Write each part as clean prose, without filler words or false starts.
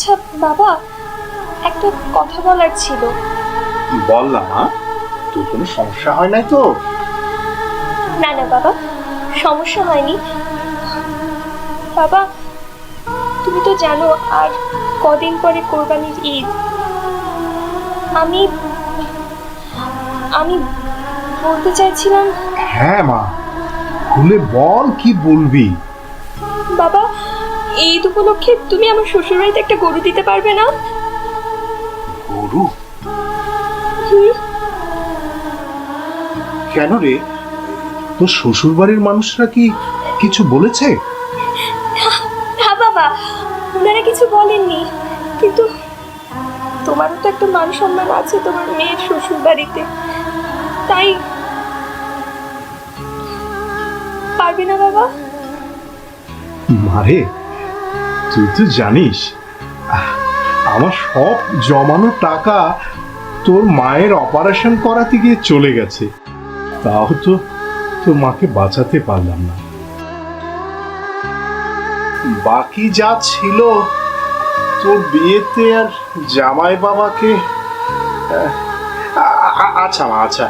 আচ্ছা বাবা, একটা কথা বলার ছিল। বললাম মা, তোর কোনো সমস্যা হয় নাই তো? না না বাবা, সমস্যা হয়নি। বাবা, তুমি তো জানো আর কদিন পরে কোরবানির ঈদ। আমি আমি বলতে চাইছিলাম, হ্যাঁ মা, খুলে বল, কি বলবি? বাবা ঈদ উপলক্ষে তুমি আমার শ্বশুরবাড়িতে একটা গরু দিতে পারবে না? গরু? হুম, কেন রে, তোর শ্বশুর বাড়ির মানুষরা কি কিছু বলেছে? না বাবা, ওনারা কিছু বলেননি, কিন্তু তোমারও তো একটা মান সম্মান আছে তোমার মেয়ের শ্বশুর বাড়িতে, তাই পারবে না বাবা? মারে, তুই তো জানিস আমার সব জমানো টাকা তোর মায়ের অপারেশন করাতে গিয়ে চলে গেছে, তাও তো তোর মাকে বাঁচাতে পারলাম না। বাকি যা ছিল তোর বিয়েতে আর জামাই বাবাকে, আচ্ছা মা, আচ্ছা,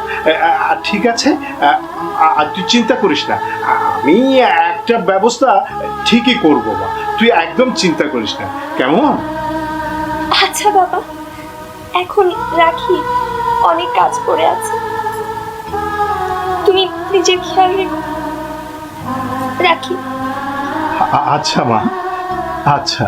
ঠিক আছে, তুই চিন্তা করিস না, আমি একটা ব্যবস্থা ঠিকই করবো মা, তুই একদম চিন্তা করিস না, কেমন? আচ্ছা বাবা, এখন রাখি, অনেক কাজ পড়ে আছে, তুমি নিজের খেয়াল রেখো, রাখি। আচ্ছা মা, আচ্ছা।